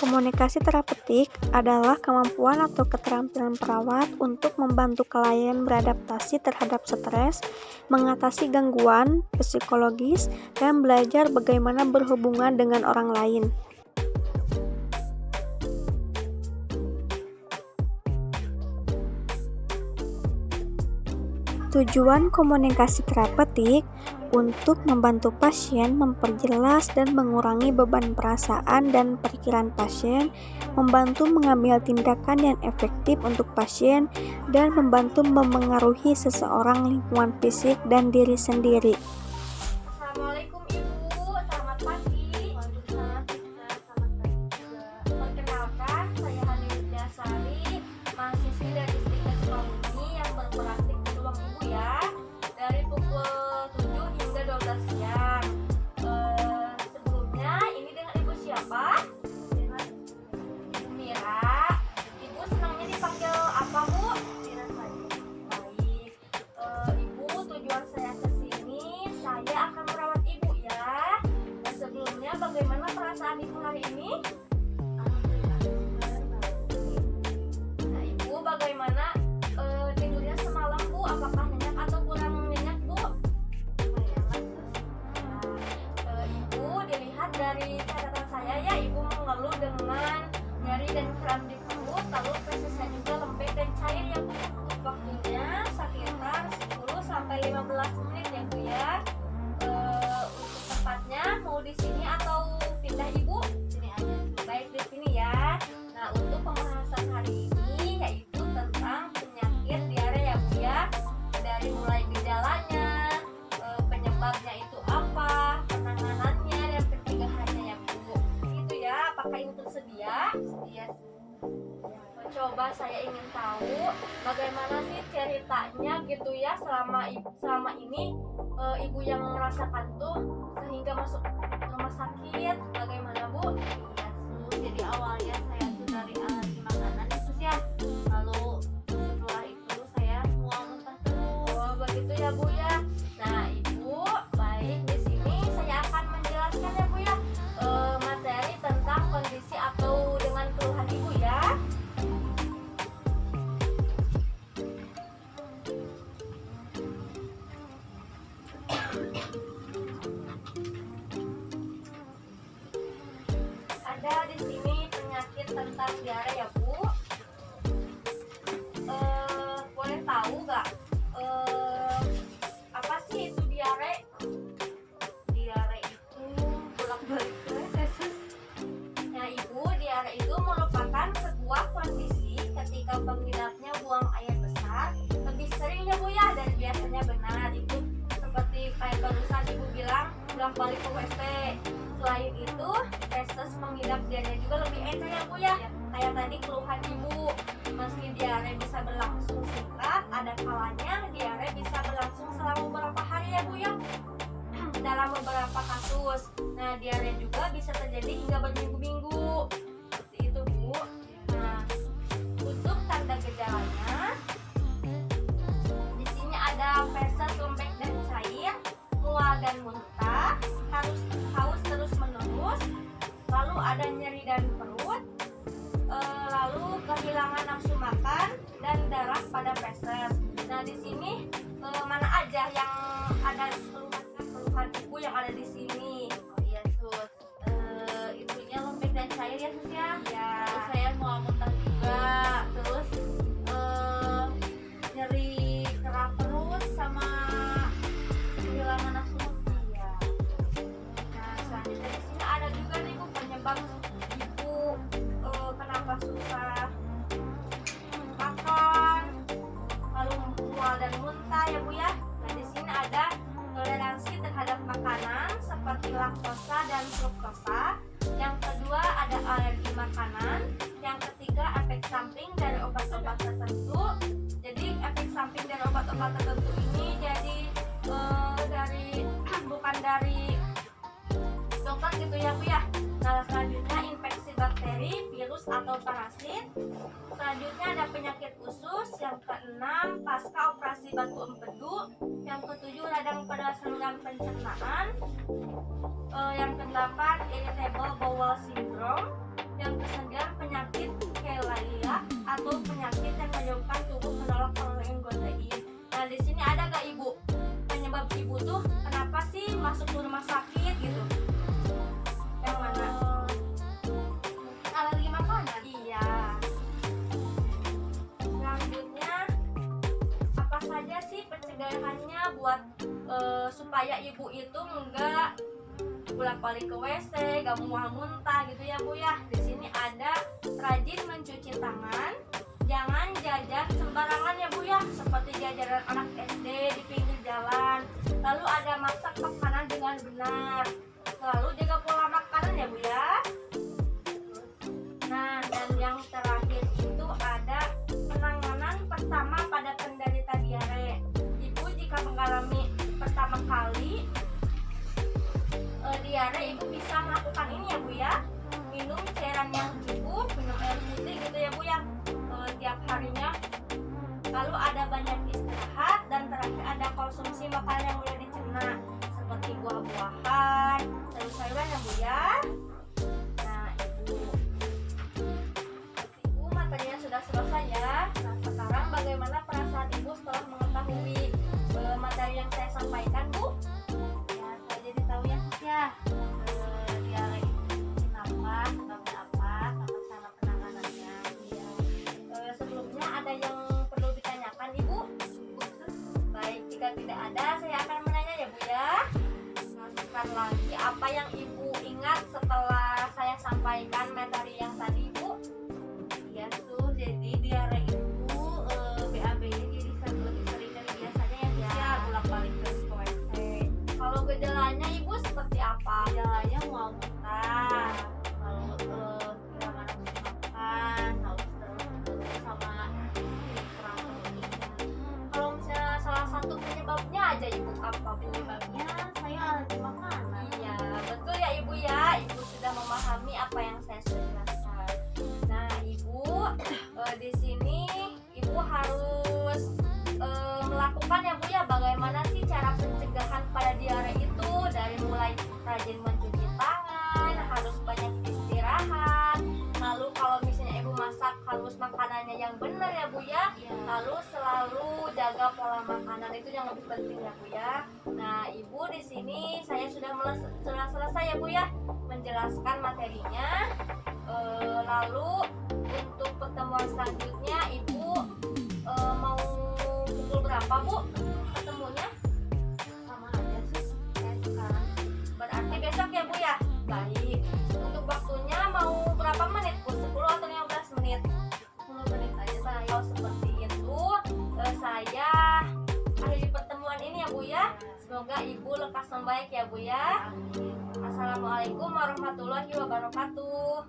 Komunikasi terapeutik adalah kemampuan atau keterampilan perawat untuk membantu klien beradaptasi terhadap stres, mengatasi gangguan psikologis, dan belajar bagaimana berhubungan dengan orang lain. Tujuan komunikasi terapeutik untuk membantu pasien memperjelas dan mengurangi beban perasaan dan pikiran pasien, membantu mengambil tindakan yang efektif untuk pasien, dan membantu memengaruhi seseorang, lingkungan fisik, dan diri sendiri. Assalamualaikum Ibu, selamat pagi. Waalaikumsalam, selamat pagi juga. Perkenalkan, saya Hani Widyasari, mahasiswi dari Stikes Sukabumi yang berpraktik di ruang ibu ya, dari pukul 7 hingga 12 siang. Sebelumnya, ini dengan Ibu siapa? Dengan Ibu Mira. Ibu senangnya dipanggil apa, Bu? Mira saja. Baik. Ibu, tujuan saya ke sini, saya akan merawat Ibu ya. Dan sebelumnya, bagaimana perasaan Ibu hari ini? Nah, Ibu bagaimana tidurnya semalam, Bu? Apakah nyenyak atau kurang nyenyak, Bu? Ibu, dilihat dari catatan saya ya, Ibu mengeluh dengan nyeri dan kram di perut, lalu fesesnya juga lembek dan cair ya, Bu. Untuk waktunya sekitar 10 sampai 15 menit ya, Bu ya. Untuk tempatnya mau di sini atau pindah, Ibu? Sini aja. Baik, di sini ya. Nah, untuk pembahasan hari ini yaitu tentang penyakit diare ya, Bu ya. Dari mulai gejalanya, penyebabnya itu apa, penanganannya dan pencegahannya ya, Bu. Itu ya. Apakah Ibu tersedia? Sedia. Coba saya ingin tahu bagaimana sih ceritanya gitu ya selama ini Ibu yang merasakan tuh sehingga masuk rumah sakit. Bagaimana, Bu? Iya, jadi awalnya saya tuh dari alergi makanan itu ya. Lalu setelah itu saya mual muntah terus. Oh, begitu ya, Bu ya. Nah, Ibu, baik, di sini saya akan menjelaskan ya, Bu ya, materi tentang kondisi atau dengan keluhan Ibu ya. Ada di sini penyakit tentang diare ya, Bu. Boleh tahu nggak apa sih itu diare? Diare itu bolak-balik feses. Nah, Ibu, diare itu merupakan sebuah kondisi ketika pengidapnya buang air besar lebih sering ya, Bu ya, dan biasanya benar. Itu seperti kayak barusan Ibu bilang bolak-balik ke WC. Selain itu, feses mengidap diare juga lebih encer ya, Bu ya. Kayak tadi keluhan Ibu, meski diare bisa berlangsung singkat, ada kalanya diare bisa berlangsung selama beberapa hari ya, Bu ya. Dalam beberapa kasus. Nah, diare juga bisa terjadi hingga berminggu-minggu. Seperti itu, Bu. Nah, untuk tanda gejalanya, di sini ada feses lembek dan cair, mual dan muntah, haus terus menerus, lalu ada nyeri dan perut, lalu kehilangan nafsu makan dan darah pada feses. Nah, di sini mana aja yang ada keluhan Ibu yang ada di sini? Oh iya, Sus. Itunya lembek dan cair ya, Sus ya. Ya. Terus saya mual muntah juga. Terus nyeri kerak perut sama kehilangan nafsu makan. Iya. Nah, selanjutnya di sini ada juga nih, Bu, penyebab Ibu kenapa susah makan, lalu mual dan muntah ya, Bu ya. Nah, di sini ada toleransi terhadap makanan seperti laktosa dan fruktosa. Yang kedua ada alergi makanan. Yang ketiga efek samping dari obat-obat tertentu. Jadi efek samping dari obat-obat tertentu ini jadi bukan dari dokter gitu ya, Bu ya. Nah, selanjutnya infeksi bakteri, virus atau parasit. Selanjutnya ada penyakit usus. Yang keenam pasca operasi batu empedu. Yang ketujuh, radang pada saluran pencernaan. Yang kedelapan, irritable bowel syndrome. Yang kesembilan, penyakit celiac atau penyakit yang menyebabkan tubuh menolak protein protein. Nah, di sini ada gak Ibu penyebab Ibu tuh kenapa sih masuk ke rumah sakit gitu? Yang mana? Alergi makanan. Iya. Selanjutnya, apa saja sih pencegahannya buat supaya Ibu itu enggak bolak-balik ke WC, gak muntah gitu ya Bu ya. Di sini ada rajin mencuci tangan, jangan jajan sembarangan ya Bu ya, seperti jajanan anak SD di pinggir jalan. Lalu ada masak makanan dengan benar. Lalu jaga pola makanan ya Bu ya. Nah, dan yang terakhir itu ada penanganan pertama pada penderita diare. Ibu jika mengalami pertama kali diare, Ibu bisa melakukan ini ya Bu ya, minum cairan yang cukup, minum air putih gitu ya Bu ya, tiap harinya. Lalu ada banyak istirahat, dan terakhir ada konsumsi makanan yang mudah dicerna seperti buah-buahan, sayur-sayuran ya Bu ya. Nah Ibu materinya sudah selesai ya. Nah sekarang bagaimana perasaan Ibu setelah mengetahui materi yang saya sampaikan Bu? Saya jadi tahu ya diare itu kenapa, sebabnya apa, sama cara penanganannya. Sebelumnya ada yang perlu ditanyakan Ibu? Baik, jika tidak ada saya akan menanya ya Bu ya. Masukkan lagi apa yang Ibu ingat setelah saya sampaikan materi yang tadi Bu. Ya tuh, jadi diare itu BAB-nya jadi lebih sering dari biasanya ya, bolak-balik terus ke WC. Kalau gejalanya Ibu seperti apa? Gejalanya mual muntah, lalu kehilangan nafsu makan, haus terus sama kurang protein. Kalau misalnya salah satu penyebabnya aja Ibu, apa Bu? Penyebabnya saya alergi makanan. Iya, betul ya Ibu ya. Ibu sudah memahami apa yang saya sudah jelaskan. Nah, Ibu di sini Ibu harus melakukan ya Bu ya, bagaimana sih cara pencegahan pada diare itu, dari mulai rajin mencuci tangan, harus banyak istirahat. Lalu kalau misalnya Ibu masak harus makanannya yang benar ya Bu ya. Lalu selalu jaga pola makanan, itu yang lebih penting ya Bu ya. Nah, Ibu di sini saya sudah selesai ya Bu ya menjelaskan materinya. Lalu untuk pertemuan selanjutnya Ibu mau pukul berapa Bu ketemunya? Sama aja sih kayak sekarang. Berarti besok ya Bu ya. Baik. Untuk waktunya mau berapa menit Bu? 10 atau 15 menit? 10 menit aja. Baik, kalau seperti itu saya akhiri pertemuan ini ya Bu ya. Semoga Ibu lekas membaik ya Bu ya. Amin. Assalamualaikum warahmatullahi wabarakatuh.